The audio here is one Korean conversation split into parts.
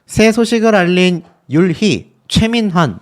새 소식을 알린 율희, 최민환,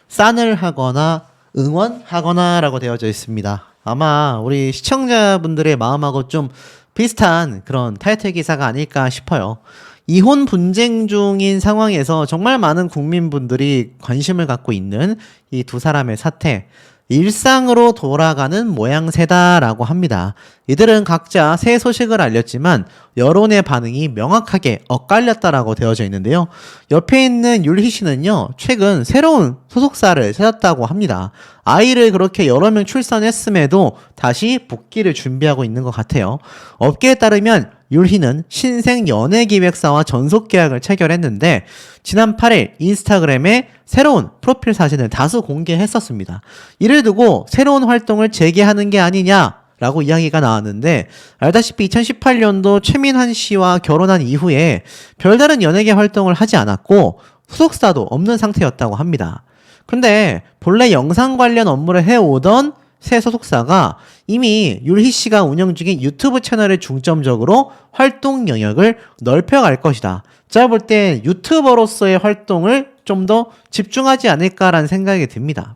싼을 하거나 응원하거나 라고 되어져 있습니다. 아마 우리 시청자분들의 마음하고 좀 비슷한 그런 타이틀 기사가 아닐까 싶어요. 이혼 분쟁 중인 상황에서 정말 많은 국민분들이 관심을 갖고 있는 이 두 사람의 사태, 일상으로 돌아가는 모양새다라고 합니다. 이들은 각자 새 소식을 알렸지만 여론의 반응이 명확하게 엇갈렸다라고 되어져 있는데요. 옆에 있는 율희 씨는요, 최근 새로운 소속사를 찾았다고 합니다. 아이를 그렇게 여러 명 출산했음에도 다시 복귀를 준비하고 있는 것 같아요. 업계에 따르면 율희는 신생 연예기획사와 전속 계약을 체결했는데 지난 8일 인스타그램에 새로운 프로필 사진을 다수 공개했었습니다. 이를 두고 새로운 활동을 재개하는 게 아니냐라고 이야기가 나왔는데, 알다시피 2018년도 최민환 씨와 결혼한 이후에 별다른 연예계 활동을 하지 않았고 소속사도 없는 상태였다고 합니다. 근데 본래 영상 관련 업무를 해오던 새 소속사가 이미 율희 씨가 운영 중인 유튜브 채널을 중점적으로 활동 영역을 넓혀갈 것이다. 제가 볼 때 유튜버로서의 활동을 좀 더 집중하지 않을까라는 생각이 듭니다.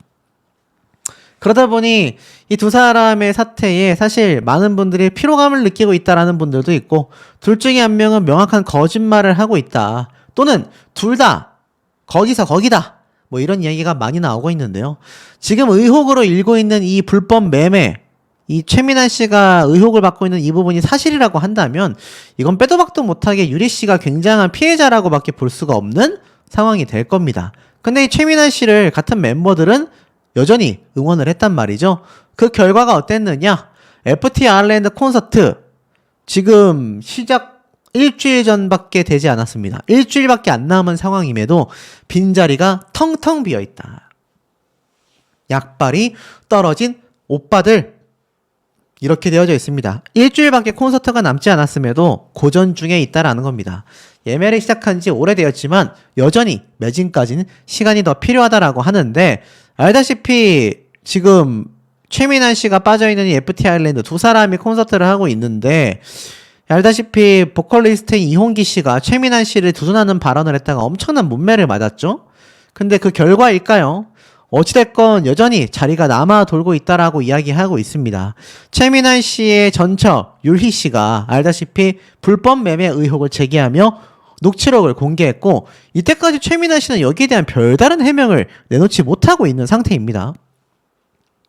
그러다 보니 이 두 사람의 사태에 사실 많은 분들이 피로감을 느끼고 있다라는 분들도 있고, 둘 중에 한 명은 명확한 거짓말을 하고 있다, 또는 둘 다 거기서 거기다, 뭐 이런 이야기가 많이 나오고 있는데요. 지금 의혹으로 일고 있는 이 불법 매매, 이 최민환 씨가 의혹을 받고 있는 이 부분이 사실이라고 한다면 이건 빼도 박도 못하게 유리 씨가 굉장한 피해자라고밖에 볼 수가 없는 상황이 될 겁니다. 근데 이 최민환 씨를 같은 멤버들은 여전히 응원을 했단 말이죠. 그 결과가 어땠느냐? FT 아일랜드 콘서트 지금 시작 일주일 전밖에 되지 않았습니다. 일주일밖에 안 남은 상황임에도 빈자리가 텅텅 비어있다. 약발이 떨어진 오빠들, 이렇게 되어져 있습니다. 일주일밖에 콘서트가 남지 않았음에도 고전 중에 있다라는 겁니다. 예매를 시작한 지 오래되었지만 여전히 매진까지는 시간이 더 필요하다라고 하는데, 알다시피 지금 최민환 씨가 빠져있는 이 FT 아일랜드 두 사람이 콘서트를 하고 있는데, 알다시피 보컬리스트인 이홍기 씨가 최민환 씨를 두둔하는 발언을 했다가 엄청난 문매를 맞았죠. 근데 그 결과일까요? 어찌됐건 여전히 자리가 남아 돌고 있다라고 이야기하고 있습니다. 최민환 씨의 전처 율희 씨가 알다시피 불법 매매 의혹을 제기하며 녹취록을 공개했고, 이때까지 최민환 씨는 여기에 대한 별다른 해명을 내놓지 못하고 있는 상태입니다.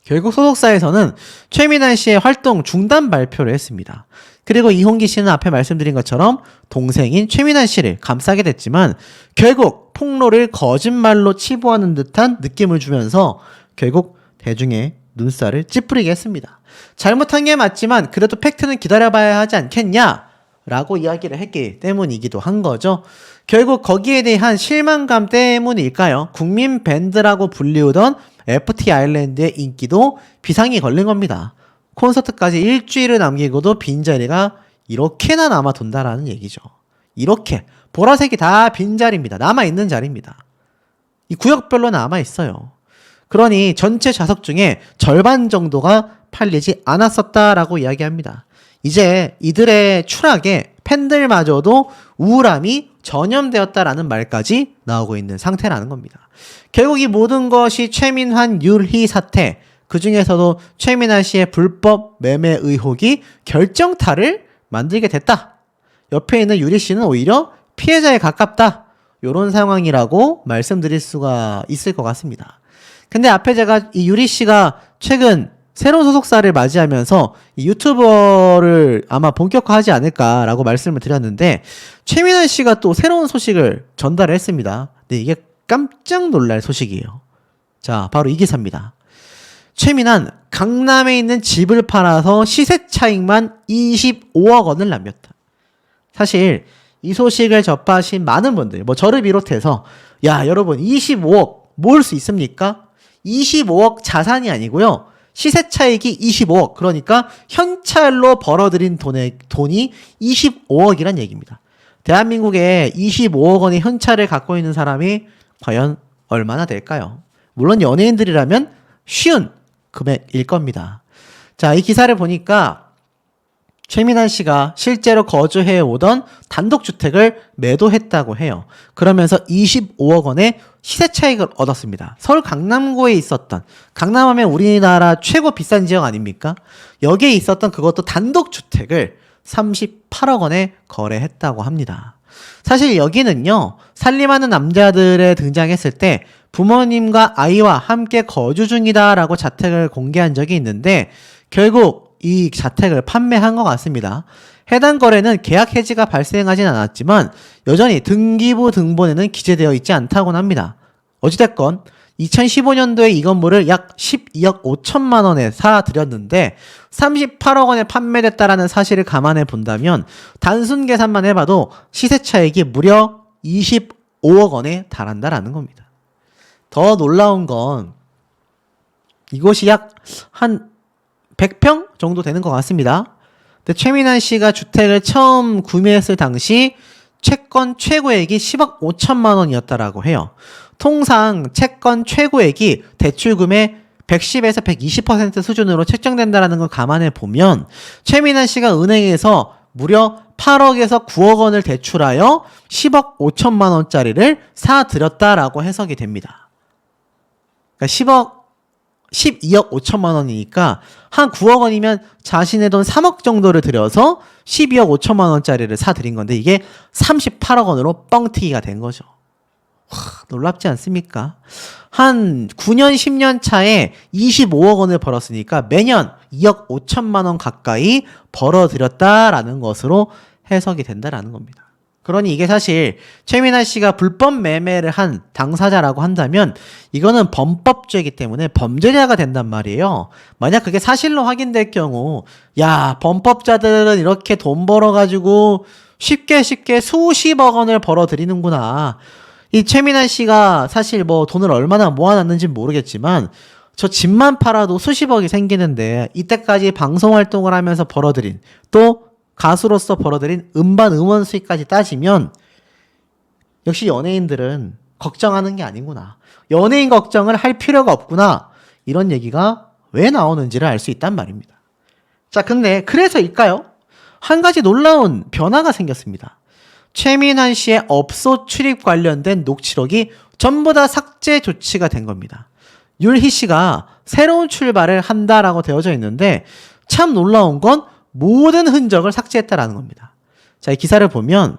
결국 소속사에서는 최민환 씨의 활동 중단 발표를 했습니다. 그리고 이홍기 씨는 앞에 말씀드린 것처럼 동생인 최민환 씨를 감싸게 됐지만 결국 폭로를 거짓말로 치부하는 듯한 느낌을 주면서 결국 대중의 눈살을 찌푸리게 했습니다. 잘못한 게 맞지만 그래도 팩트는 기다려봐야 하지 않겠냐? 라고 이야기를 했기 때문이기도 한 거죠. 결국 거기에 대한 실망감 때문일까요? 국민 밴드라고 불리우던 FT 아일랜드의 인기도 비상이 걸린 겁니다. 콘서트까지 일주일을 남기고도 빈자리가 이렇게나 남아 돈다라는 얘기죠. 이렇게 보라색이 다 빈자리입니다. 남아있는 자리입니다. 이 구역별로 남아있어요. 그러니 전체 좌석 중에 절반 정도가 팔리지 않았었다라고 이야기합니다. 이제 이들의 추락에 팬들마저도 우울함이 전염되었다라는 말까지 나오고 있는 상태라는 겁니다. 결국 이 모든 것이 최민환 율희 사태, 그 중에서도 최민환 씨의 불법 매매 의혹이 결정타를 만들게 됐다. 옆에 있는 유리 씨는 오히려 피해자에 가깝다. 이런 상황이라고 말씀드릴 수가 있을 것 같습니다. 근데 앞에 제가 이 유리 씨가 최근 새로운 소속사를 맞이하면서 이 유튜버를 아마 본격화하지 않을까라고 말씀을 드렸는데, 최민환 씨가 또 새로운 소식을 전달을 했습니다. 근데 이게 깜짝 놀랄 소식이에요. 자, 바로 이 기사입니다. 최민환, 강남에 있는 집을 팔아서 시세 차익만 25억 원을 남겼다. 사실 이 소식을 접하신 많은 분들, 뭐 저를 비롯해서 야 여러분 25억 모을 수 있습니까? 25억 자산이 아니고요, 시세 차익이 25억, 그러니까 현찰로 벌어들인 돈이 25억이란 얘기입니다. 대한민국에 25억 원의 현찰을 갖고 있는 사람이 과연 얼마나 될까요? 물론 연예인들이라면 쉬운 금액일 겁니다. 자, 이 기사를 보니까 최민환 씨가 실제로 거주해 오던 단독주택을 매도했다고 해요. 그러면서 25억 원의 시세 차익을 얻었습니다. 서울 강남구에 있었던, 강남하면 우리나라 최고 비싼 지역 아닙니까? 여기에 있었던 그것도 단독주택을 38억 원에 거래했다고 합니다. 사실 여기는요, 살림하는 남자들에 등장했을 때 부모님과 아이와 함께 거주 중이다 라고 자택을 공개한 적이 있는데 결국 이 자택을 판매한 것 같습니다. 해당 거래는 계약 해지가 발생하진 않았지만 여전히 등기부 등본에는 기재되어 있지 않다고 합니다. 어찌됐건 2015년도에 이 건물을 약 12억 5천만 원에 사들였는데 38억 원에 판매됐다라는 사실을 감안해 본다면 단순 계산만 해봐도 시세 차익이 무려 25억 원에 달한다라는 겁니다. 더 놀라운 건 이곳이 약 한 100평 정도 되는 것 같습니다. 근데 최민환 씨가 주택을 처음 구매했을 당시 채권 최고액이 10억 5천만 원이었다라고 해요. 통상 채권 최고액이 대출금의 110에서 120% 수준으로 책정된다는 걸 감안해 보면 최민환 씨가 은행에서 무려 8억에서 9억 원을 대출하여 10억 5천만 원짜리를 사들였다라고 해석이 됩니다. 그러니까 12억 5천만 원이니까 한 9억 원이면 자신의 돈 3억 정도를 들여서 12억 5천만 원짜리를 사들인 건데 이게 38억 원으로 뻥튀기가 된 거죠. 놀랍지 않습니까? 한 9년 10년 차에 25억 원을 벌었으니까 매년 2억 5천만 원 가까이 벌어들였다라는 것으로 해석이 된다라는 겁니다. 그러니 이게 사실 최민환 씨가 불법 매매를 한 당사자라고 한다면 이거는 범법죄이기 때문에 범죄자가 된단 말이에요. 만약 그게 사실로 확인될 경우 야, 범법자들은 이렇게 돈 벌어가지고 쉽게 수십억 원을 벌어들이는구나. 이 최민환 씨가 사실 뭐 돈을 얼마나 모아놨는지 모르겠지만 저 집만 팔아도 수십억이 생기는데 이때까지 방송 활동을 하면서 벌어들인 또 가수로서 벌어들인 음반 음원 수익까지 따지면 역시 연예인들은 걱정하는 게 아니구나. 연예인 걱정을 할 필요가 없구나. 이런 얘기가 왜 나오는지를 알 수 있단 말입니다. 자, 근데 그래서일까요? 한 가지 놀라운 변화가 생겼습니다. 최민환 씨의 업소 출입 관련된 녹취록이 전부 다 삭제 조치가 된 겁니다. 율희 씨가 새로운 출발을 한다라고 되어져 있는데 참 놀라운 건 모든 흔적을 삭제했다라는 겁니다. 자, 이 기사를 보면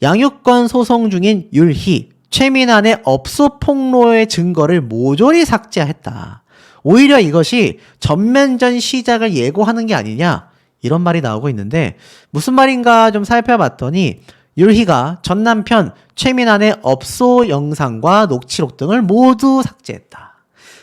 양육권 소송 중인 율희, 최민환의 업소 폭로의 증거를 모조리 삭제했다. 오히려 이것이 전면전 시작을 예고하는 게 아니냐 이런 말이 나오고 있는데 무슨 말인가 좀 살펴봤더니 율희가 전 남편 최민환의 업소 영상과 녹취록 등을 모두 삭제했다.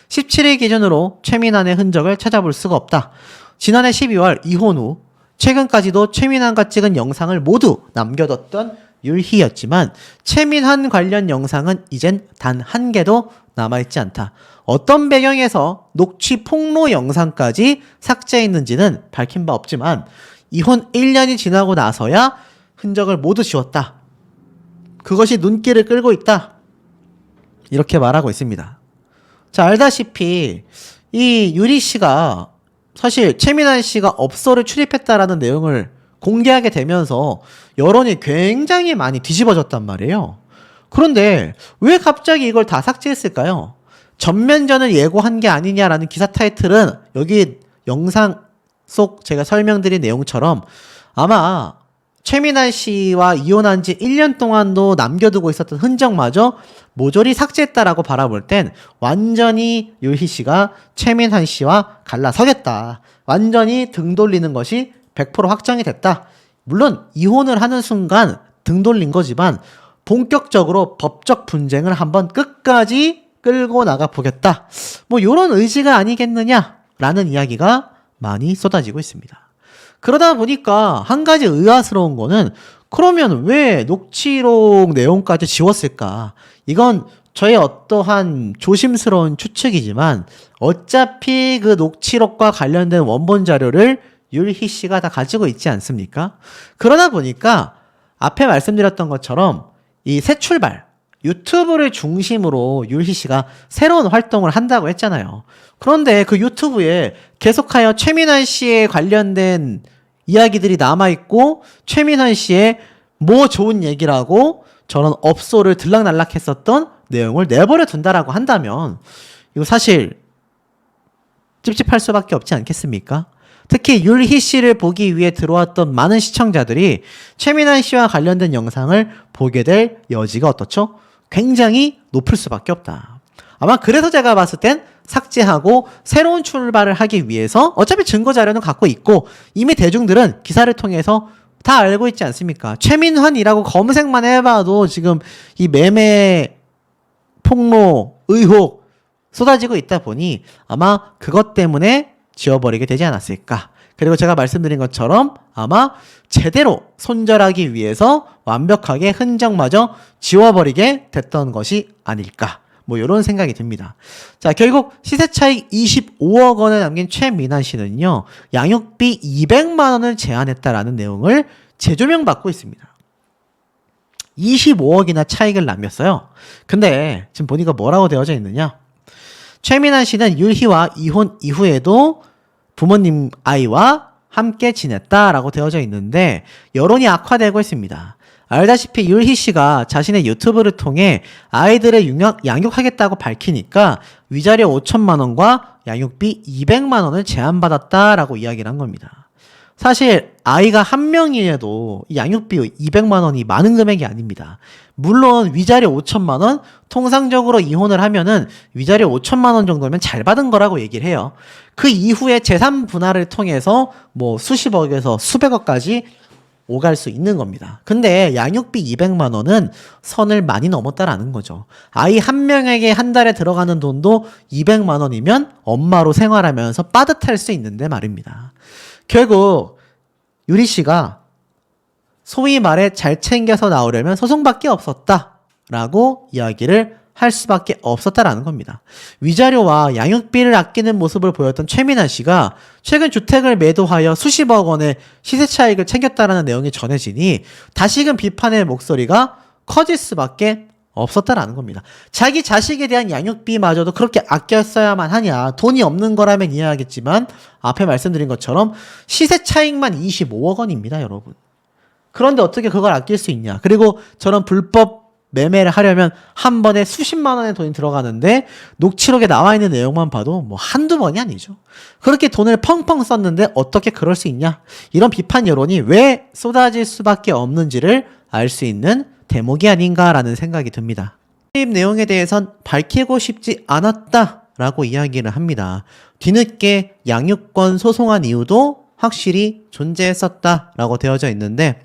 17일 기준으로 최민환의 흔적을 찾아볼 수가 없다. 지난해 12월 이혼 후 최근까지도 최민환과 찍은 영상을 모두 남겨뒀던 율희였지만 최민환 관련 영상은 이젠 단 한 개도 남아있지 않다. 어떤 배경에서 녹취 폭로 영상까지 삭제했는지는 밝힌 바 없지만 이혼 1년이 지나고 나서야 흔적을 모두 지웠다. 그것이 눈길을 끌고 있다. 이렇게 말하고 있습니다. 자, 알다시피 이 유리 씨가 사실 최민환 씨가 업소를 출입했다라는 내용을 공개하게 되면서 여론이 굉장히 많이 뒤집어졌단 말이에요. 그런데 왜 갑자기 이걸 다 삭제했을까요? 전면전을 예고한 게 아니냐라는 기사 타이틀은 여기 영상 속 제가 설명드린 내용처럼 아마 최민환 씨와 이혼한 지 1년 동안도 남겨두고 있었던 흔적마저 모조리 삭제했다라고 바라볼 땐 완전히 율희 씨가 최민환 씨와 갈라서겠다. 완전히 등 돌리는 것이 100% 확정이 됐다. 물론 이혼을 하는 순간 등 돌린 거지만 본격적으로 법적 분쟁을 한번 끝까지 끌고 나가 보겠다. 뭐 이런 의지가 아니겠느냐라는 이야기가 많이 쏟아지고 있습니다. 그러다 보니까 한 가지 의아스러운 거는 그러면 왜 녹취록 내용까지 지웠을까? 이건 저의 어떠한 조심스러운 추측이지만 어차피 그 녹취록과 관련된 원본 자료를 율희 씨가 다 가지고 있지 않습니까? 그러다 보니까 앞에 말씀드렸던 것처럼 이 새 출발, 유튜브를 중심으로 율희 씨가 새로운 활동을 한다고 했잖아요. 그런데 그 유튜브에 계속하여 최민환 씨에 관련된 이야기들이 남아있고 최민환 씨의 뭐 좋은 얘기라고 저런 업소를 들락날락 했었던 내용을 내버려 둔다라고 한다면 이거 사실 찝찝할 수밖에 없지 않겠습니까? 특히 율희 씨를 보기 위해 들어왔던 많은 시청자들이 최민환 씨와 관련된 영상을 보게 될 여지가 어떻죠? 굉장히 높을 수밖에 없다. 아마 그래서 제가 봤을 땐 삭제하고 새로운 출발을 하기 위해서 어차피 증거 자료는 갖고 있고 이미 대중들은 기사를 통해서 다 알고 있지 않습니까? 최민환이라고 검색만 해봐도 지금 이 매매 폭로 의혹 쏟아지고 있다 보니 아마 그것 때문에 지워버리게 되지 않았을까. 그리고 제가 말씀드린 것처럼 아마 제대로 손절하기 위해서 완벽하게 흔적마저 지워버리게 됐던 것이 아닐까. 뭐 이런 생각이 듭니다. 자, 결국 시세 차익 25억 원을 남긴 최민환 씨는요. 양육비 200만 원을 제한했다라는 내용을 재조명받고 있습니다. 25억이나 차익을 남겼어요. 근데 지금 보니까 뭐라고 되어져 있느냐? 최민환 씨는 율희와 이혼 이후에도 부모님 아이와 함께 지냈다라고 되어져 있는데 여론이 악화되고 있습니다. 알다시피 율희 씨가 자신의 유튜브를 통해 아이들을 양육하겠다고 밝히니까 위자료 5천만 원과 양육비 200만 원을 제한받았다라고 이야기를 한 겁니다. 사실 아이가 한 명이라도 양육비 200만 원이 많은 금액이 아닙니다. 물론 위자료 5천만 원, 통상적으로 이혼을 하면은 위자료 5천만 원 정도면 잘 받은 거라고 얘기를 해요. 그 이후에 재산 분할을 통해서 뭐 수십억에서 수백억까지 오갈 수 있는 겁니다. 근데 양육비 200만 원은 선을 많이 넘었다라는 거죠. 아이 한 명에게 한 달에 들어가는 돈도 200만 원이면 엄마로 생활하면서 빠듯할 수 있는데 말입니다. 결국 유리 씨가 소위 말해 잘 챙겨서 나오려면 소송밖에 없었다라고 이야기를 할 수밖에 없었다라는 겁니다. 위자료와 양육비를 아끼는 모습을 보였던 최민환 씨가 최근 주택을 매도하여 수십억 원의 시세 차익을 챙겼다라는 내용이 전해지니 다시금 비판의 목소리가 커질 수밖에 없었다라는 겁니다. 자기 자식에 대한 양육비마저도 그렇게 아껴 써야만 하냐. 돈이 없는 거라면 이해하겠지만 앞에 말씀드린 것처럼 시세 차익만 25억 원입니다, 여러분. 그런데 어떻게 그걸 아낄 수 있냐. 그리고 저런 불법 매매를 하려면 한 번에 수십만 원의 돈이 들어가는데 녹취록에 나와 있는 내용만 봐도 뭐 한두 번이 아니죠. 그렇게 돈을 펑펑 썼는데 어떻게 그럴 수 있냐. 이런 비판 여론이 왜 쏟아질 수밖에 없는지를 알 수 있는 대목이 아닌가라는 생각이 듭니다. 이 내용에 대해선 밝히고 싶지 않았다라고 이야기를 합니다. 뒤늦게 양육권 소송한 이유도 확실히 존재했었다라고 되어져 있는데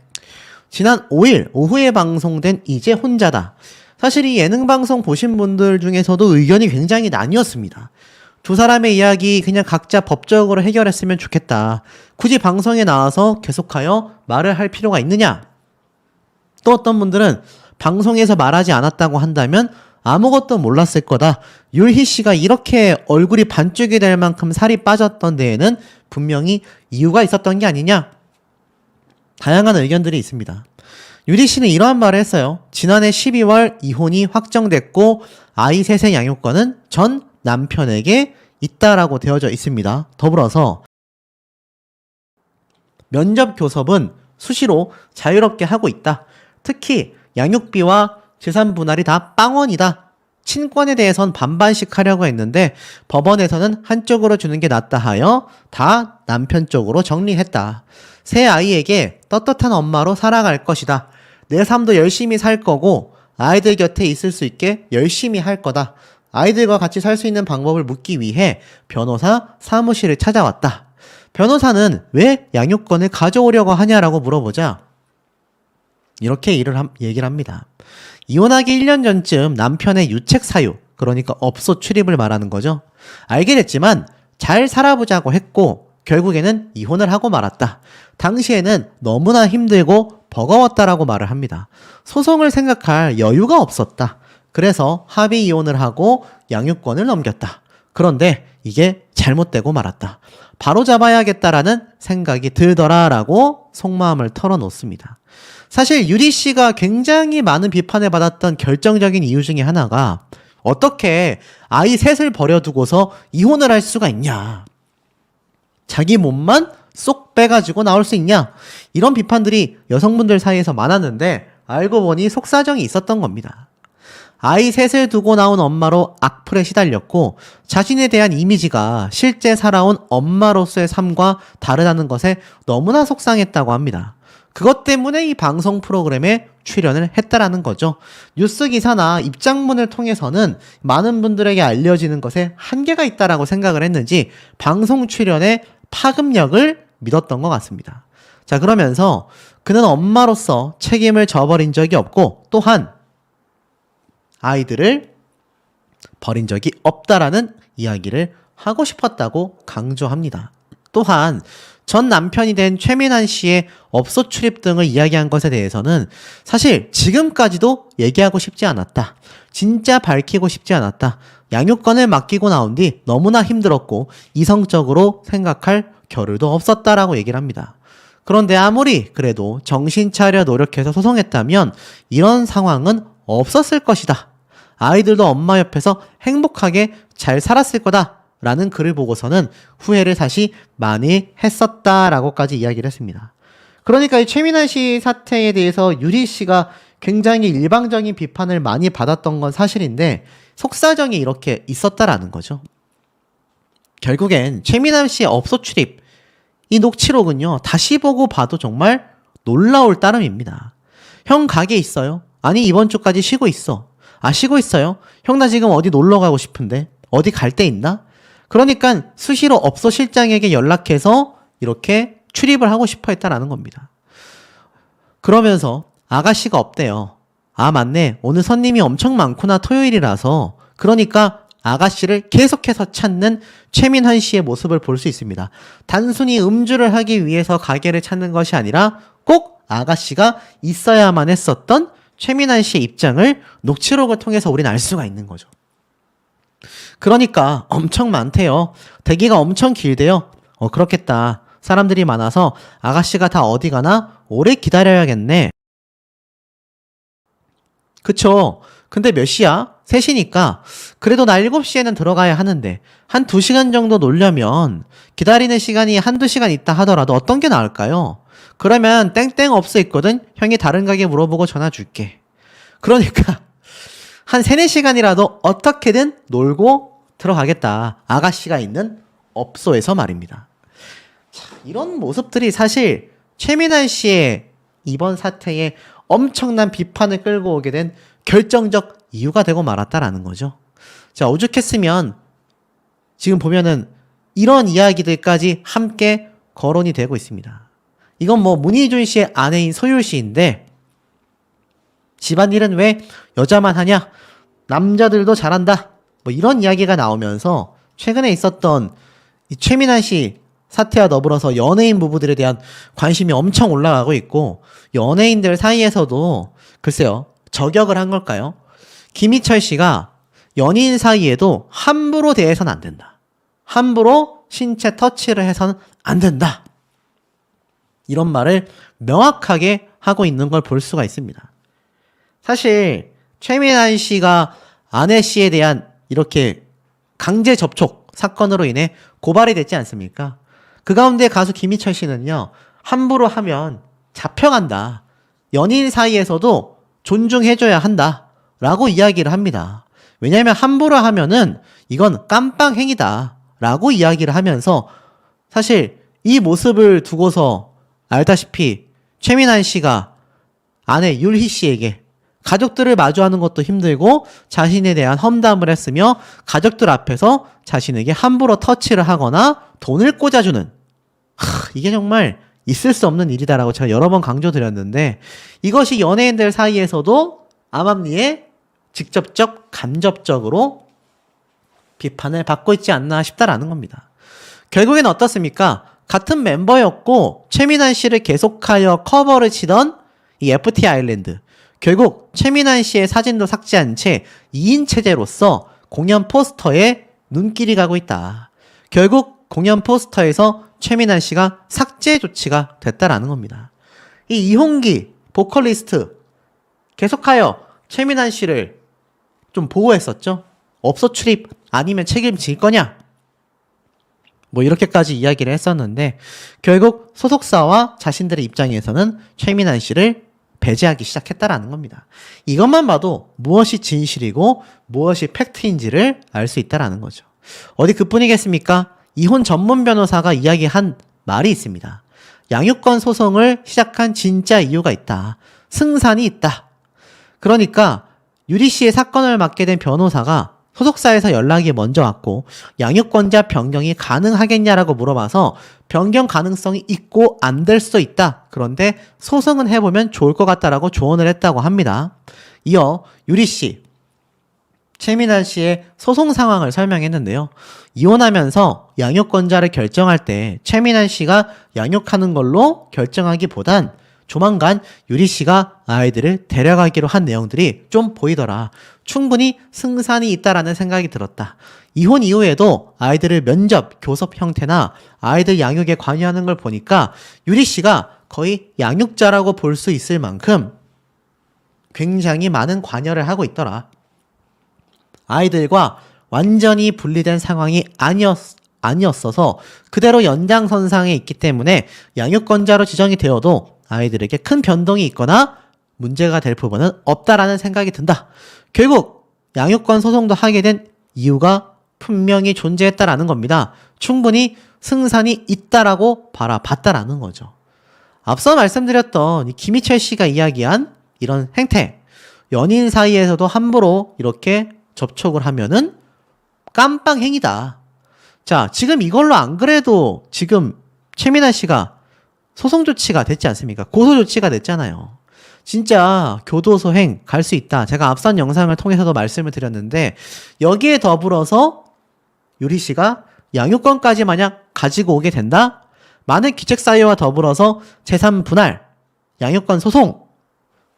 지난 5일 오후에 방송된 이제 혼자다. 사실 이 예능 방송 보신 분들 중에서도 의견이 굉장히 나뉘었습니다. 두 사람의 이야기 그냥 각자 법적으로 해결했으면 좋겠다. 굳이 방송에 나와서 계속하여 말을 할 필요가 있느냐? 또 어떤 분들은 방송에서 말하지 않았다고 한다면 아무것도 몰랐을 거다. 율희 씨가 이렇게 얼굴이 반쪽이 될 만큼 살이 빠졌던 데에는 분명히 이유가 있었던 게 아니냐? 다양한 의견들이 있습니다. 유리 씨는 이러한 말을 했어요. 지난해 12월 이혼이 확정됐고 아이 셋의 양육권은 전 남편에게 있다라고 되어져 있습니다. 더불어서 면접 교섭은 수시로 자유롭게 하고 있다. 특히 양육비와 재산 분할이 다 빵원이다. 친권에 대해선 반반씩 하려고 했는데 법원에서는 한쪽으로 주는 게 낫다 하여 다 남편 쪽으로 정리했다. 새 아이에게 떳떳한 엄마로 살아갈 것이다. 내 삶도 열심히 살 거고 아이들 곁에 있을 수 있게 열심히 할 거다. 아이들과 같이 살 수 있는 방법을 묻기 위해 변호사 사무실을 찾아왔다. 변호사는 왜 양육권을 가져오려고 하냐라고 물어보자 이렇게 얘기를 합니다. 이혼하기 1년 전쯤 남편의 유책 사유, 그러니까 업소 출입을 말하는 거죠. 알게 됐지만 잘 살아보자고 했고 결국에는 이혼을 하고 말았다. 당시에는 너무나 힘들고 버거웠다라고 말을 합니다. 소송을 생각할 여유가 없었다. 그래서 합의 이혼을 하고 양육권을 넘겼다. 그런데 이게 잘못되고 말았다. 바로 잡아야겠다라는 생각이 들더라라고 속마음을 털어놓습니다. 사실 유리 씨가 굉장히 많은 비판을 받았던 결정적인 이유 중에 하나가 어떻게 아이 셋을 버려두고서 이혼을 할 수가 있냐. 자기 몸만 쏙 빼가지고 나올 수 있냐? 이런 비판들이 여성분들 사이에서 많았는데 알고 보니 속사정이 있었던 겁니다. 아이 셋을 두고 나온 엄마로 악플에 시달렸고 자신에 대한 이미지가 실제 살아온 엄마로서의 삶과 다르다는 것에 너무나 속상했다고 합니다. 그것 때문에 이 방송 프로그램에 출연을 했다라는 거죠. 뉴스 기사나 입장문을 통해서는 많은 분들에게 알려지는 것에 한계가 있다라고 생각을 했는지 방송 출연의 파급력을 믿었던 것 같습니다. 자, 그러면서 그는 엄마로서 책임을 져버린 적이 없고 또한 아이들을 버린 적이 없다라는 이야기를 하고 싶었다고 강조합니다. 또한 전 남편이 된 최민환 씨의 업소 출입 등을 이야기한 것에 대해서는 사실 지금까지도 얘기하고 싶지 않았다. 진짜 밝히고 싶지 않았다. 양육권을 맡기고 나온 뒤 너무나 힘들었고 이성적으로 생각할 겨를도 없었다라고 얘기를 합니다. 그런데 아무리 그래도 정신 차려 노력해서 소송했다면 이런 상황은 없었을 것이다. 아이들도 엄마 옆에서 행복하게 잘 살았을 거다. 라는 글을 보고서는 후회를 다시 많이 했었다라고까지 이야기를 했습니다. 그러니까 이 최민환 씨 사태에 대해서 유리 씨가 굉장히 일방적인 비판을 많이 받았던 건 사실인데 속사정이 이렇게 있었다라는 거죠. 결국엔 최민환 씨의 업소 출입, 이 녹취록은요, 다시 보고 봐도 정말 놀라울 따름입니다. 형 가게 있어요? 아니, 이번 주까지 쉬고 있어. 아, 쉬고 있어요? 형 나 지금 어디 놀러 가고 싶은데? 어디 갈 데 있나? 그러니까 수시로 업소 실장에게 연락해서 이렇게 출입을 하고 싶어 했다라는 겁니다. 그러면서 아가씨가 없대요. 아, 맞네. 오늘 손님이 엄청 많구나. 토요일이라서. 그러니까 아가씨를 계속해서 찾는 최민환 씨의 모습을 볼 수 있습니다. 단순히 음주를 하기 위해서 가게를 찾는 것이 아니라 꼭 아가씨가 있어야만 했었던 최민환 씨의 입장을 녹취록을 통해서 우리는 알 수가 있는 거죠. 그러니까 엄청 많대요. 대기가 엄청 길대요. 그렇겠다. 사람들이 많아서 아가씨가 다 어디 가나 오래 기다려야겠네. 그쵸? 근데 몇 시야? 3시니까 그래도 나 7시에는 들어가야 하는데 한 2시간 정도 놀려면 기다리는 시간이 한두 시간 있다 하더라도 어떤 게 나을까요? 그러면 땡땡 업소 있거든? 형이 다른 가게 물어보고 전화 줄게. 그러니까 한 3, 4시간이라도 어떻게든 놀고 들어가겠다. 아가씨가 있는 업소에서 말입니다. 자, 이런 모습들이 사실 최민환 씨의 이번 사태에 엄청난 비판을 끌고 오게 된 결정적 이유가 되고 말았다라는 거죠. 자, 오죽했으면 지금 보면은 이런 이야기들까지 함께 거론이 되고 있습니다. 이건 뭐 문희준 씨의 아내인 소율 씨인데 집안일은 왜 여자만 하냐? 남자들도 잘한다. 뭐 이런 이야기가 나오면서 최근에 있었던 이 최민환 씨 사태와 더불어서 연예인 부부들에 대한 관심이 엄청 올라가고 있고 연예인들 사이에서도 글쎄요, 저격을 한 걸까요? 김희철 씨가 연인 사이에도 함부로 대해서는 안 된다. 함부로 신체 터치를 해서는 안 된다. 이런 말을 명확하게 하고 있는 걸 볼 수가 있습니다. 사실 최민환 씨가 아내 씨에 대한 이렇게 강제 접촉 사건으로 인해 고발이 됐지 않습니까? 그 가운데 가수 김희철 씨는요, 함부로 하면 잡혀간다. 연인 사이에서도 존중해줘야 한다. 라고 이야기를 합니다. 왜냐하면 함부로 하면은 이건 깜빵행위다. 라고 이야기를 하면서 사실 이 모습을 두고서 알다시피 최민환 씨가 아내 율희 씨에게 가족들을 마주하는 것도 힘들고 자신에 대한 험담을 했으며 가족들 앞에서 자신에게 함부로 터치를 하거나 돈을 꽂아주는 이게 정말 있을 수 없는 일이다라고 제가 여러 번 강조드렸는데 이것이 연예인들 사이에서도 암암리에 직접적 간접적으로 비판을 받고 있지 않나 싶다라는 겁니다. 결국엔 어떻습니까? 같은 멤버였고 최민환 씨를 계속하여 커버를 치던 이 FT 아일랜드, 결국 최민환 씨의 사진도 삭제한 채 2인 체제로서 공연 포스터에 눈길이 가고 있다. 결국 공연 포스터에서 최민환 씨가 삭제 조치가 됐다라는 겁니다. 이 이홍기 보컬리스트 계속하여 최민환 씨를 좀 보호했었죠. 업소 출입 아니면 책임질 거냐? 뭐 이렇게까지 이야기를 했었는데 결국 소속사와 자신들의 입장에서는 최민환 씨를 배제하기 시작했다라는 겁니다. 이것만 봐도 무엇이 진실이고 무엇이 팩트인지를 알 수 있다라는 거죠. 어디 그뿐이겠습니까? 이혼 전문 변호사가 이야기한 말이 있습니다. 양육권 소송을 시작한 진짜 이유가 있다. 승산이 있다. 그러니까 유리 씨의 사건을 맡게 된 변호사가 소속사에서 연락이 먼저 왔고 양육권자 변경이 가능하겠냐라고 물어봐서 변경 가능성이 있고 안 될 수도 있다. 그런데 소송은 해보면 좋을 것 같다라고 조언을 했다고 합니다. 이어 유리 씨, 최민환 씨의 소송 상황을 설명했는데요. 이혼하면서 양육권자를 결정할 때 최민환 씨가 양육하는 걸로 결정하기보단 조만간 유리 씨가 아이들을 데려가기로 한 내용들이 좀 보이더라. 충분히 승산이 있다라는 생각이 들었다. 이혼 이후에도 아이들을 면접, 교섭 형태나 아이들 양육에 관여하는 걸 보니까 유리 씨가 거의 양육자라고 볼 수 있을 만큼 굉장히 많은 관여를 하고 있더라. 아이들과 완전히 분리된 상황이 아니었어서 그대로 연장선상에 있기 때문에 양육권자로 지정이 되어도 아이들에게 큰 변동이 있거나 문제가 될 부분은 없다라는 생각이 든다. 결국 양육권 소송도 하게 된 이유가 분명히 존재했다라는 겁니다. 충분히 승산이 있다라고 바라봤다라는 거죠. 앞서 말씀드렸던 이 김희철 씨가 이야기한 이런 행태, 연인 사이에서도 함부로 이렇게 접촉을 하면은 깜빵행위다. 자, 지금 이걸로 안 그래도 지금 최민환 씨가 소송 조치가 됐지 않습니까? 고소 조치가 됐잖아요. 진짜 교도소행 갈 수 있다. 제가 앞선 영상을 통해서도 말씀을 드렸는데 여기에 더불어서 유리 씨가 양육권까지 만약 가지고 오게 된다? 많은 기책사유와 더불어서 재산 분할, 양육권 소송,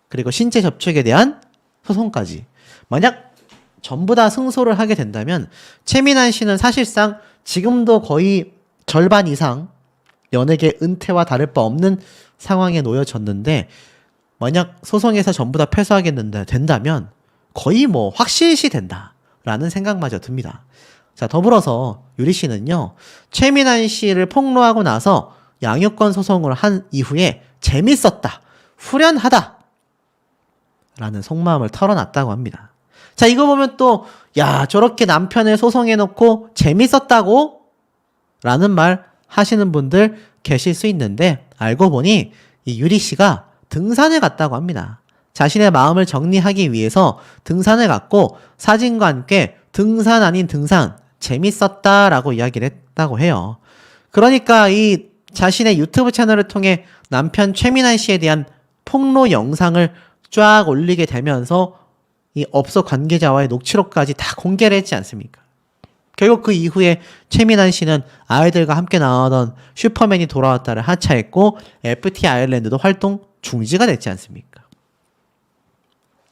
그리고 신체 접촉에 대한 소송까지 만약 전부 다 승소를 하게 된다면 최민환 씨는 사실상 지금도 거의 절반 이상 연예계 은퇴와 다를 바 없는 상황에 놓여졌는데 만약 소송에서 전부 다 패소하게 된다면 거의 뭐 확실시 된다라는 생각마저 듭니다. 자, 더불어서 유리 씨는요, 최민환 씨를 폭로하고 나서 양육권 소송을 한 이후에 재밌었다, 후련하다 라는 속마음을 털어놨다고 합니다. 자, 이거 보면 또 야, 저렇게 남편을 소송해놓고 재밌었다고? 라는 말 하시는 분들 계실 수 있는데 알고 보니 이 유리 씨가 등산을 갔다고 합니다. 자신의 마음을 정리하기 위해서 등산을 갔고 사진과 함께 등산 아닌 등산 재밌었다라고 이야기를 했다고 해요. 그러니까 이 자신의 유튜브 채널을 통해 남편 최민환 씨에 대한 폭로 영상을 쫙 올리게 되면서 이 업소 관계자와의 녹취록까지 다 공개를 했지 않습니까? 결국 그 이후에 최민환 씨는 아이들과 함께 나오던 슈퍼맨이 돌아왔다를 하차했고 FT 아일랜드도 활동 중지가 됐지 않습니까?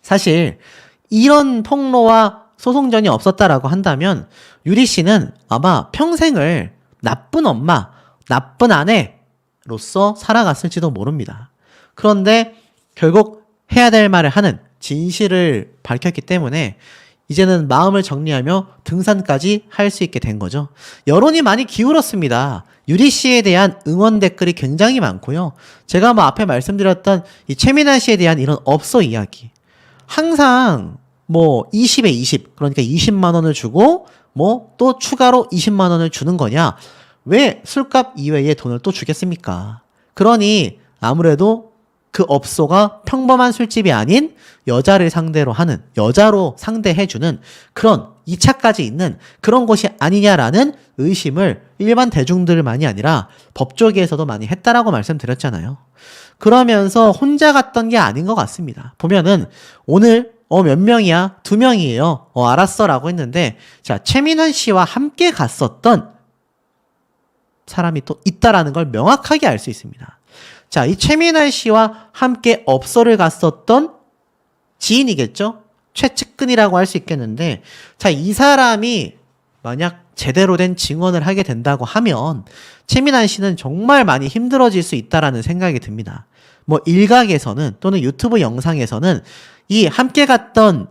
사실 이런 폭로와 소송전이 없었다라고 한다면 유리 씨는 아마 평생을 나쁜 엄마, 나쁜 아내로서 살아갔을지도 모릅니다. 그런데 결국 해야 될 말을 하는 진실을 밝혔기 때문에 이제는 마음을 정리하며 등산까지 할 수 있게 된 거죠. 여론이 많이 기울었습니다. 유리 씨에 대한 응원 댓글이 굉장히 많고요. 제가 뭐 앞에 말씀드렸던 이 최민환 씨에 대한 이런 업소 이야기. 항상 뭐 20에 20, 그러니까 20만 원을 주고 뭐 또 추가로 20만 원을 주는 거냐? 왜 술값 이외에 돈을 또 주겠습니까? 그러니 아무래도 그 업소가 평범한 술집이 아닌 여자를 상대로 하는, 여자로 상대해주는 그런 2차까지 있는 그런 곳이 아니냐라는 의심을 일반 대중들만이 아니라 법조계에서도 많이 했다라고 말씀드렸잖아요. 그러면서 혼자 갔던 게 아닌 것 같습니다. 보면은 오늘 몇 명이야? 2명이에요. 알았어 라고 했는데 자, 최민환 씨와 함께 갔었던 사람이 또 있다라는 걸 명확하게 알 수 있습니다. 자, 이 최민환 씨와 함께 업소를 갔었던 지인이겠죠? 최측근이라고 할 수 있겠는데, 자, 이 사람이 만약 제대로 된 증언을 하게 된다고 하면 최민환 씨는 정말 많이 힘들어질 수 있다라는 생각이 듭니다. 뭐 일각에서는 또는 유튜브 영상에서는 이 함께 갔던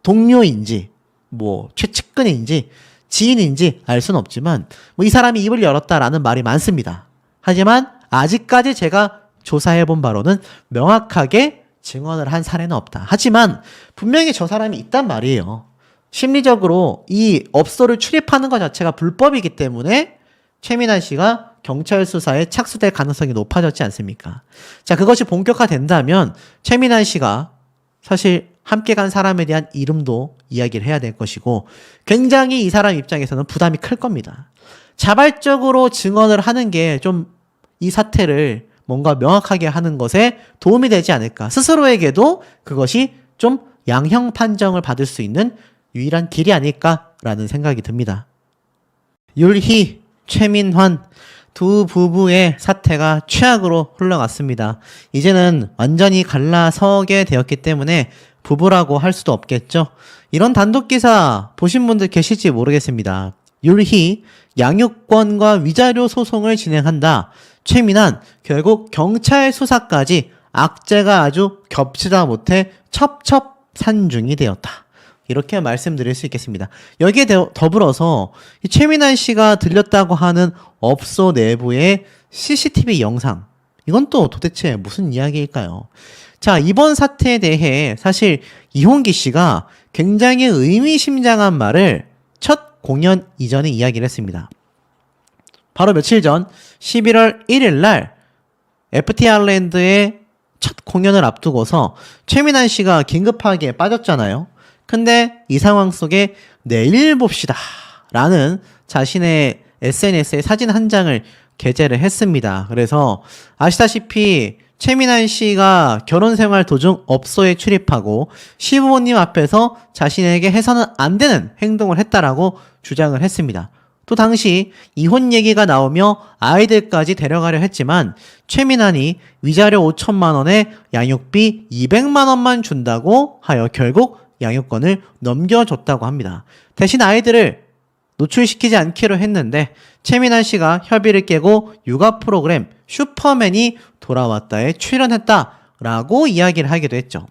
동료인지 뭐 최측근인지 지인인지 알 수는 없지만 뭐 이 사람이 입을 열었다라는 말이 많습니다. 하지만 아직까지 제가 조사해본 바로는 명확하게 증언을 한 사례는 없다. 하지만 분명히 저 사람이 있단 말이에요. 심리적으로 이 업소를 출입하는 것 자체가 불법이기 때문에 최민환 씨가 경찰 수사에 착수될 가능성이 높아졌지 않습니까? 자, 그것이 본격화된다면 최민환 씨가 사실 함께 간 사람에 대한 이름도 이야기를 해야 될 것이고 굉장히 이 사람 입장에서는 부담이 클 겁니다. 자발적으로 증언을 하는 게 좀 이 사태를 뭔가 명확하게 하는 것에 도움이 되지 않을까. 스스로에게도 그것이 좀 양형 판정을 받을 수 있는 유일한 길이 아닐까라는 생각이 듭니다. 율희, 최민환 두 부부의 사태가 최악으로 흘러갔습니다. 이제는 완전히 갈라서게 되었기 때문에 부부라고 할 수도 없겠죠. 이런 단독 기사 보신 분들 계실지 모르겠습니다. 율희, 양육권과 위자료 소송을 진행한다. 최민환, 결국 경찰 수사까지 악재가 아주 겹치다 못해 첩첩산중이 되었다. 이렇게 말씀드릴 수 있겠습니다. 여기에 더불어서 이 최민환 씨가 들렸다고 하는 업소 내부의 CCTV 영상, 이건 또 도대체 무슨 이야기일까요? 자, 이번 사태에 대해 사실 이홍기 씨가 굉장히 의미심장한 말을 첫 공연 이전에 이야기를 했습니다. 바로 며칠 전 11월 1일 날 FT 아일랜드의 첫 공연을 앞두고서 최민환 씨가 긴급하게 빠졌잖아요. 근데 이 상황 속에 내일 봅시다 라는 자신의 SNS에 사진 한 장을 게재를 했습니다. 그래서 아시다시피 최민환 씨가 결혼 생활 도중 업소에 출입하고 시부모님 앞에서 자신에게 해서는 안 되는 행동을 했다라고 주장을 했습니다. 또 당시 이혼 얘기가 나오며 아이들까지 데려가려 했지만 최민환이 위자료 5천만 원에 양육비 200만 원만 준다고 하여 결국 양육권을 넘겨줬다고 합니다. 대신 아이들을 노출시키지 않기로 했는데 최민환 씨가 협의를 깨고 육아 프로그램 슈퍼맨이 돌아왔다에 출연했다라고 이야기를 하기도 했죠.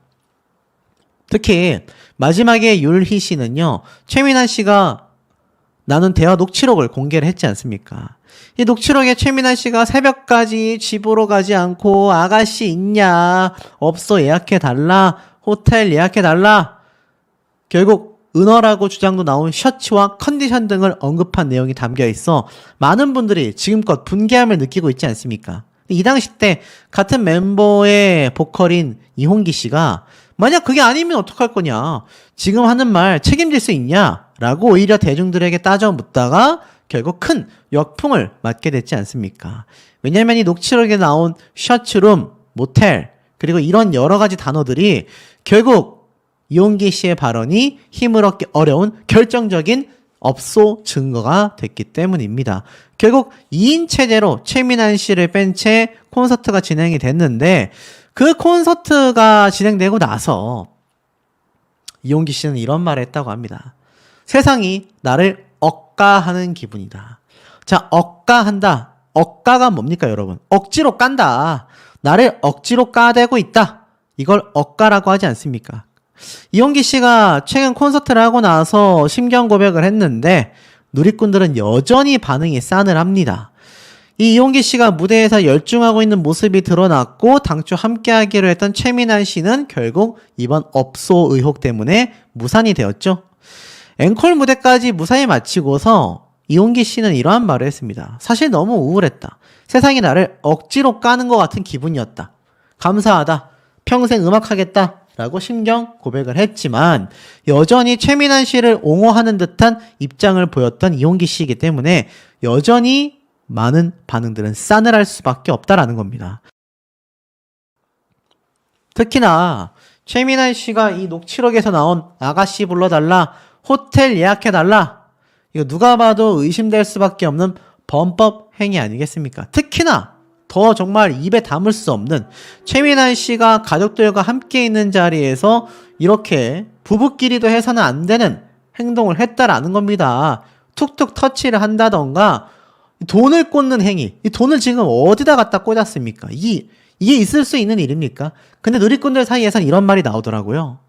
특히 마지막에 율희 씨는요, 최민환 씨가 나눈 대화 녹취록을 공개를 했지 않습니까? 이 녹취록에 최민환 씨가 새벽까지 집으로 가지 않고 아가씨 있냐, 업소 예약해달라, 호텔 예약해달라, 결국 은어라고 주장도 나온 셔츠와 컨디션 등을 언급한 내용이 담겨 있어 많은 분들이 지금껏 분개함을 느끼고 있지 않습니까? 이 당시 때 같은 멤버의 보컬인 이홍기 씨가 만약 그게 아니면 어떡할 거냐, 지금 하는 말 책임질 수 있냐 라고 오히려 대중들에게 따져 묻다가 결국 큰 역풍을 맞게 됐지 않습니까? 왜냐면 이 녹취록에 나온 셔츠룸, 모텔, 그리고 이런 여러 가지 단어들이 결국 이홍기 씨의 발언이 힘을 얻기 어려운 결정적인 업소 증거가 됐기 때문입니다. 결국 2인 체제로 최민환 씨를 뺀 채 콘서트가 진행이 됐는데 그 콘서트가 진행되고 나서 이홍기 씨는 이런 말을 했다고 합니다. 세상이 나를 억까하는 기분이다. 자, 억까한다. 억까가 뭡니까, 여러분? 억지로 깐다. 나를 억지로 까대고 있다. 이걸 억까라고 하지 않습니까? 이홍기 씨가 최근 콘서트를 하고 나서 심경 고백을 했는데 누리꾼들은 여전히 반응이 싸늘합니다. 이 이홍기 씨가 무대에서 열중하고 있는 모습이 드러났고 당초 함께하기로 했던 최민환 씨는 결국 이번 업소 의혹 때문에 무산이 되었죠. 앵콜 무대까지 무사히 마치고서 이홍기 씨는 이러한 말을 했습니다. 사실 너무 우울했다. 세상이 나를 억지로 까는 것 같은 기분이었다. 감사하다. 평생 음악하겠다. 라고 심경 고백을 했지만 여전히 최민환 씨를 옹호하는 듯한 입장을 보였던 이홍기 씨이기 때문에 여전히 많은 반응들은 싸늘할 수밖에 없다라는 겁니다. 특히나 최민환 씨가 이 녹취록에서 나온 아가씨 불러달라, 호텔 예약해달라, 이거 누가 봐도 의심될 수밖에 없는 범법 행위 아니겠습니까? 특히나 더 정말 입에 담을 수 없는 최민환 씨가 가족들과 함께 있는 자리에서 이렇게 부부끼리도 해서는 안 되는 행동을 했다라는 겁니다. 툭툭 터치를 한다던가 돈을 꽂는 행위, 이 돈을 지금 어디다 갖다 꽂았습니까? 이게 있을 수 있는 일입니까? 근데 누리꾼들 사이에선 이런 말이 나오더라고요.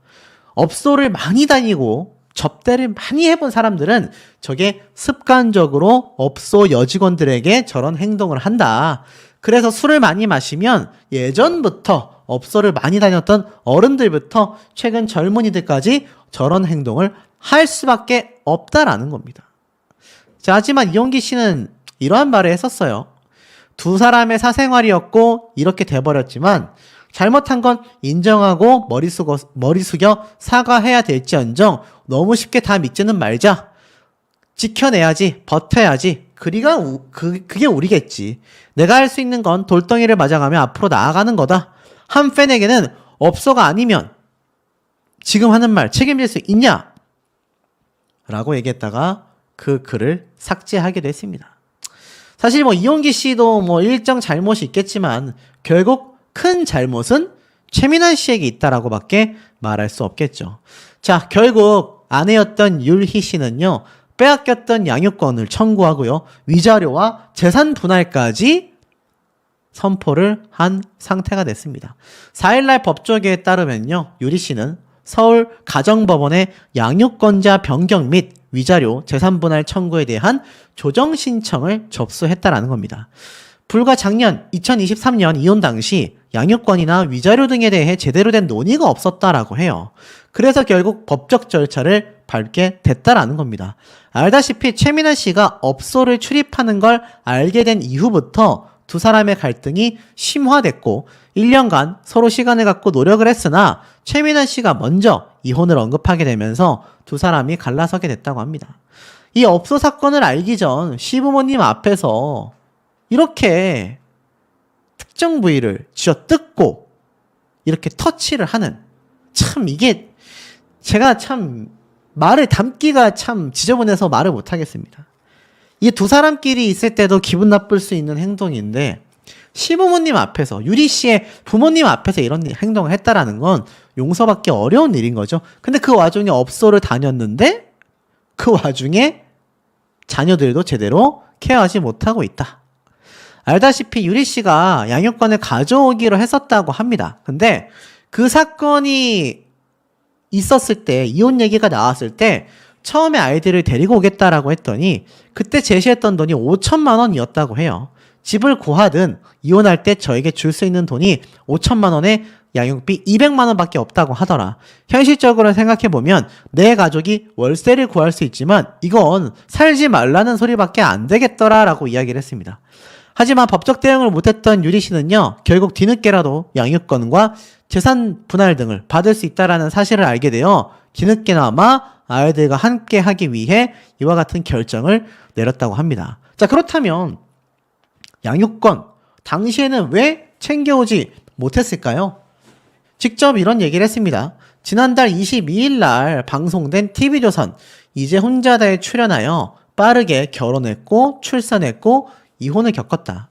업소를 많이 다니고 접대를 많이 해본 사람들은 저게 습관적으로 업소 여직원들에게 저런 행동을 한다. 그래서 술을 많이 마시면 예전부터 업소를 많이 다녔던 어른들부터 최근 젊은이들까지 저런 행동을 할 수밖에 없다라는 겁니다. 자, 하지만 이용기 씨는 이러한 말을 했었어요. 두 사람의 사생활이었고 이렇게 돼버렸지만 잘못한 건 인정하고 머리 숙여 사과해야 될지언정 너무 쉽게 다 믿지는 말자. 지켜내야지, 버텨야지. 그게 우리겠지. 내가 할 수 있는 건 돌덩이를 맞아가며 앞으로 나아가는 거다. 한 팬에게는 업소가 아니면 지금 하는 말 책임질 수 있냐? 라고 얘기했다가 그 글을 삭제하기도 했습니다. 사실 이용기 씨도 일정 잘못이 있겠지만 결국 큰 잘못은 최민환 씨에게 있다라고 밖에 말할 수 없겠죠. 자, 결국 아내였던 율희 씨는요, 빼앗겼던 양육권을 청구하고요, 위자료와 재산 분할까지 선포를 한 상태가 됐습니다. 4일날 법조계에 따르면요, 율희 씨는 서울 가정법원에 양육권자 변경 및 위자료 재산 분할 청구에 대한 조정 신청을 접수했다라는 겁니다. 불과 작년 2023년 이혼 당시 양육권이나 위자료 등에 대해 제대로 된 논의가 없었다라고 해요. 그래서 결국 법적 절차를 밟게 됐다라는 겁니다. 알다시피 최민환 씨가 업소를 출입하는 걸 알게 된 이후부터 두 사람의 갈등이 심화됐고 1년간 서로 시간을 갖고 노력을 했으나 최민환 씨가 먼저 이혼을 언급하게 되면서 두 사람이 갈라서게 됐다고 합니다. 이 업소 사건을 알기 전 시부모님 앞에서 이렇게 특정 부위를 쥐어뜯고 이렇게 터치를 하는, 참 이게 제가 참 말을 담기가 참 지저분해서 말을 못하겠습니다. 이게 두 사람끼리 있을 때도 기분 나쁠 수 있는 행동인데 시부모님 앞에서, 유리 씨의 부모님 앞에서 이런 행동을 했다라는 건 용서받기 어려운 일인 거죠. 근데 그 와중에 업소를 다녔는데 그 와중에 자녀들도 제대로 케어하지 못하고 있다. 알다시피 유리 씨가 양육권을 가져오기로 했었다고 합니다. 근데 그 사건이 있었을 때, 이혼 얘기가 나왔을 때 처음에 아이들을 데리고 오겠다라고 했더니 그때 제시했던 돈이 5천만 원이었다고 해요. 집을 구하든 이혼할 때 저에게 줄 수 있는 돈이 5천만 원에 양육비 200만 원밖에 없다고 하더라. 현실적으로 생각해보면 내 가족이 월세를 구할 수 있지만 이건 살지 말라는 소리밖에 안 되겠더라라고 이야기를 했습니다. 하지만 법적 대응을 못했던 유리 씨는요, 결국 뒤늦게라도 양육권과 재산 분할 등을 받을 수 있다라는 사실을 알게 되어 뒤늦게나마 아이들과 함께 하기 위해 이와 같은 결정을 내렸다고 합니다. 자, 그렇다면 양육권 당시에는 왜 챙겨오지 못했을까요? 직접 이런 얘기를 했습니다. 지난달 22일 날 방송된 TV조선 이제 혼자다에 출연하여 빠르게 결혼했고 출산했고 이혼을 겪었다.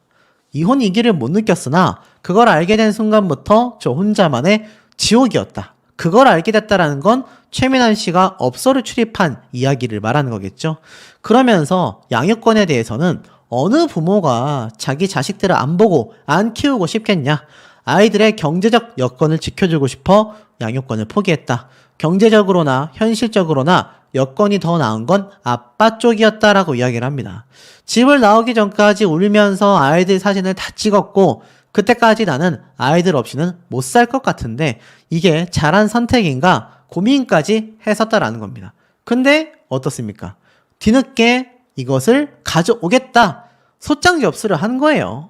이혼 이기를 못 느꼈으나 그걸 알게 된 순간부터 저 혼자만의 지옥이었다. 그걸 알게 됐다라는 건 최민환 씨가 업소를 출입한 이야기를 말하는 거겠죠. 그러면서 양육권에 대해서는 어느 부모가 자기 자식들을 안 보고 안 키우고 싶겠냐. 아이들의 경제적 여건을 지켜주고 싶어 양육권을 포기했다. 경제적으로나 현실적으로나 여건이 더 나은 건 아빠 쪽이었다라고 이야기를 합니다. 집을 나오기 전까지 울면서 아이들 사진을 다 찍었고 그때까지 나는 아이들 없이는 못 살 것 같은데 이게 잘한 선택인가 고민까지 했었다라는 겁니다. 근데 어떻습니까? 뒤늦게 이것을 가져오겠다. 소장 접수를 한 거예요.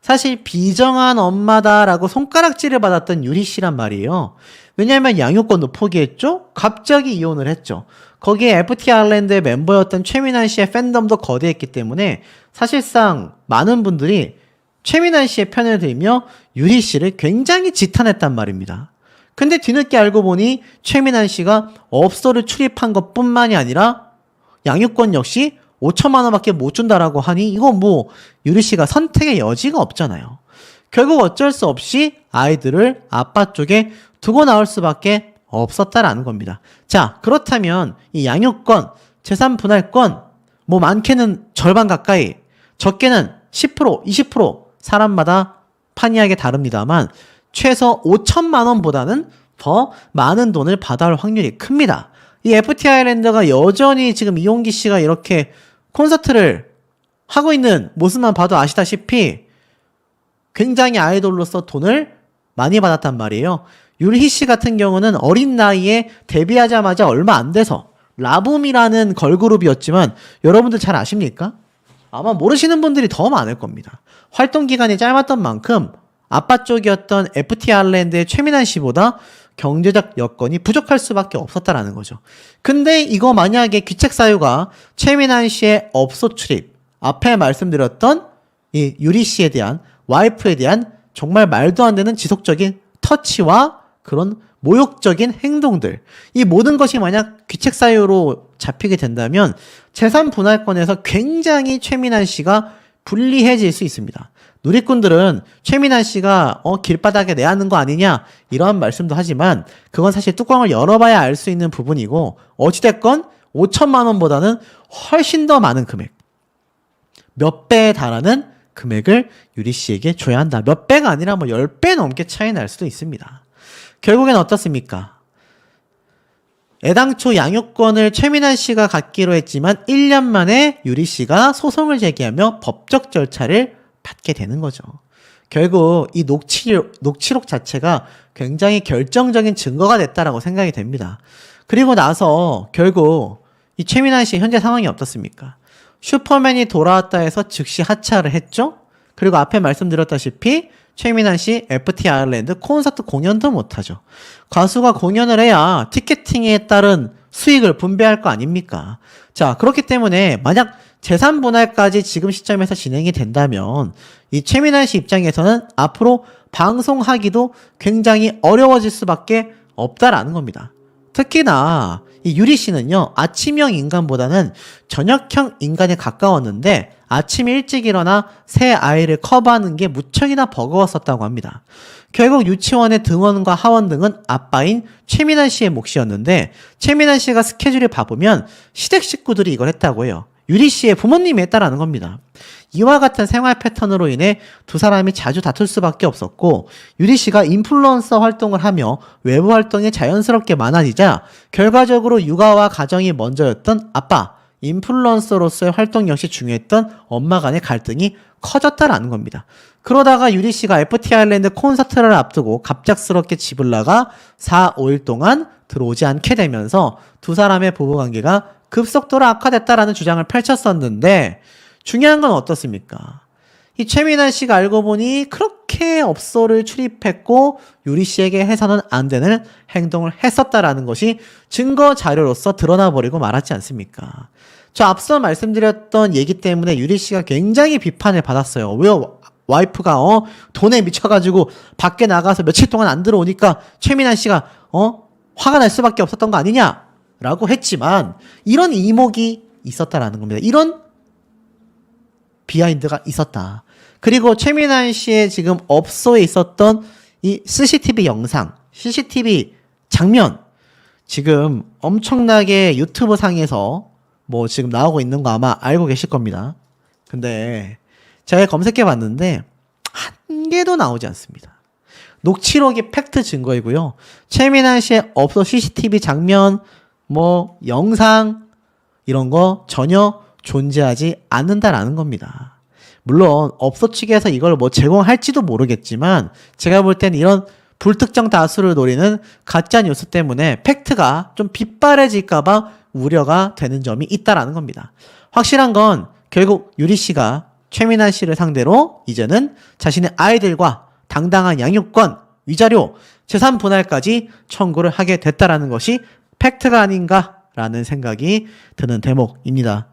사실 비정한 엄마다라고 손가락질을 받았던 유리 씨란 말이에요. 왜냐하면 양육권도 포기했죠. 갑자기 이혼을 했죠. 거기에 FT 아일랜드의 멤버였던 최민환 씨의 팬덤도 거대했기 때문에 사실상 많은 분들이 최민환 씨의 편을 들며 유리 씨를 굉장히 지탄했단 말입니다. 근데 뒤늦게 알고 보니 최민환 씨가 업소를 출입한 것뿐만이 아니라 양육권 역시 5천만 원밖에 못 준다라고 하니 이건 뭐 유리 씨가 선택의 여지가 없잖아요. 결국 어쩔 수 없이 아이들을 아빠 쪽에 두고 나올 수밖에 없었다라는 겁니다. 자, 그렇다면 이 양육권, 재산 분할권 뭐 많게는 절반 가까이, 적게는 10%, 20% 사람마다 판이하게 다릅니다만 최소 5천만 원보다는 더 많은 돈을 받아올 확률이 큽니다. 이 FT 아일랜드가 여전히 지금 이용기 씨가 이렇게 콘서트를 하고 있는 모습만 봐도 아시다시피 굉장히 아이돌로서 돈을 많이 받았단 말이에요. 율희 씨 같은 경우는 어린 나이에 데뷔하자마자 얼마 안 돼서 라붐이라는 걸그룹이었지만 여러분들 잘 아십니까? 아마 모르시는 분들이 더 많을 겁니다. 활동 기간이 짧았던 만큼 아빠 쪽이었던 FT 아일랜드의 최민환 씨보다 경제적 여건이 부족할 수밖에 없었다라는 거죠. 근데 이거 만약에 귀책 사유가 최민환 씨의 업소 출입, 앞에 말씀드렸던 이 유리 씨에 대한 와이프에 대한 정말 말도 안 되는 지속적인 터치와 그런 모욕적인 행동들, 이 모든 것이 만약 귀책 사유로 잡히게 된다면 재산 분할권에서 굉장히 최민환 씨가 불리해질 수 있습니다. 누리꾼들은 최민환 씨가 길바닥에 내놓는 거 아니냐 이런 말씀도 하지만 그건 사실 뚜껑을 열어봐야 알 수 있는 부분이고, 어찌됐건 5천만 원보다는 훨씬 더 많은 금액, 몇 배에 달하는 금액을 유리 씨에게 줘야 한다. 몇 배가 아니라 뭐 10배 넘게 차이 날 수도 있습니다. 결국엔 어떻습니까? 애당초 양육권을 최민환 씨가 갖기로 했지만 1년 만에 유리 씨가 소송을 제기하며 법적 절차를 받게 되는 거죠. 결국 이 녹취록 자체가 굉장히 결정적인 증거가 됐다라고 생각이 됩니다. 그리고 나서 결국 이 최민환 씨의 현재 상황이 어떻습니까? 슈퍼맨이 돌아왔다 해서 즉시 하차를 했죠? 그리고 앞에 말씀드렸다시피 최민환 씨 FT 아일랜드 콘서트 공연도 못하죠. 가수가 공연을 해야 티켓팅에 따른 수익을 분배할 거 아닙니까? 자, 그렇기 때문에 만약 재산 분할까지 지금 시점에서 진행이 된다면 이 최민환 씨 입장에서는 앞으로 방송하기도 굉장히 어려워질 수밖에 없다라는 겁니다. 특히나 이 유리 씨는요, 아침형 인간보다는 저녁형 인간에 가까웠는데 아침에 일찍 일어나 새 아이를 커버하는 게 무척이나 버거웠었다고 합니다. 결국 유치원의 등원과 하원 등은 아빠인 최민환 씨의 몫이었는데 최민환 씨가 스케줄을 봐보면 시댁 식구들이 이걸 했다고 해요. 유리 씨의 부모님이 했다라는 겁니다. 이와 같은 생활 패턴으로 인해 두 사람이 자주 다툴 수밖에 없었고, 유리 씨가 인플루언서 활동을 하며 외부 활동이 자연스럽게 많아지자 결과적으로 육아와 가정이 먼저였던 아빠, 인플루언서로서의 활동 역시 중요했던 엄마 간의 갈등이 커졌다라는 겁니다. 그러다가 유리 씨가 FT 아일랜드 콘서트를 앞두고 갑작스럽게 집을 나가 4, 5일 동안 들어오지 않게 되면서 두 사람의 부부관계가 급속도로 악화됐다라는 주장을 펼쳤었는데, 중요한 건 어떻습니까? 이 최민환 씨가 알고 보니 그렇게 업소를 출입했고 유리 씨에게 해서는 안 되는 행동을 했었다라는 것이 증거 자료로서 드러나 버리고 말았지 않습니까? 저 앞서 말씀드렸던 얘기 때문에 유리 씨가 굉장히 비판을 받았어요. 왜 와이프가 돈에 미쳐가지고 밖에 나가서 며칠 동안 안 들어오니까 최민환 씨가 화가 날 수밖에 없었던 거 아니냐라고 했지만 이런 이목이 있었다라는 겁니다. 이런 비하인드가 있었다. 그리고 최민환 씨의 지금 업소에 있었던 이 CCTV 영상, CCTV 장면, 지금 엄청나게 유튜브 상에서 뭐 지금 나오고 있는 거 아마 알고 계실 겁니다. 근데 제가 검색해 봤는데 한 개도 나오지 않습니다. 녹취록이 팩트 증거이고요. 최민환 씨의 업소 CCTV 장면, 뭐 영상 이런 거 전혀 존재하지 않는다라는 겁니다. 물론 업소 측에서 이걸 뭐 제공할지도 모르겠지만 제가 볼 땐 이런 불특정 다수를 노리는 가짜 뉴스 때문에 팩트가 좀 빗발해질까봐 우려가 되는 점이 있다라는 겁니다. 확실한 건 결국 유리 씨가 최민환 씨를 상대로 이제는 자신의 아이들과 당당한 양육권, 위자료, 재산 분할까지 청구를 하게 됐다라는 것이 팩트가 아닌가라는 생각이 드는 대목입니다.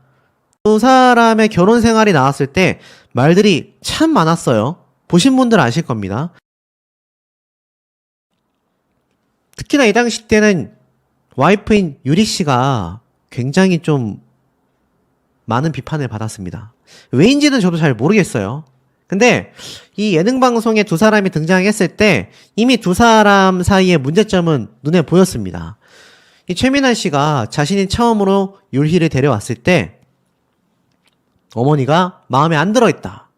두 사람의 결혼 생활이 나왔을 때 말들이 참 많았어요. 보신 분들 아실 겁니다. 특히나 이 당시 때는 와이프인 유리 씨가 굉장히 좀 많은 비판을 받았습니다. 왜인지는 저도 잘 모르겠어요. 근데 이 예능 방송에 두 사람이 등장했을 때 이미 두 사람 사이의 문제점은 눈에 보였습니다. 이 최민환 씨가 자신이 처음으로 율희를 데려왔을 때 어머니가 마음에 안 들어있다.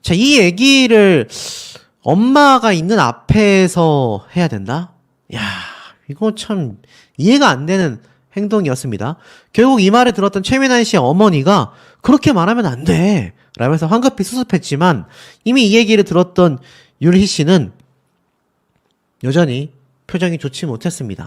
자, 이 얘기를 엄마가 있는 앞에서 해야 된다? 야, 이거 참 이해가 안 되는 행동이었습니다. 결국 이 말을 들었던 최민환 씨의 어머니가 그렇게 말하면 안 돼! 라면서 황급히 수습했지만 이미 이 얘기를 들었던 율희 씨는 여전히 표정이 좋지 못했습니다.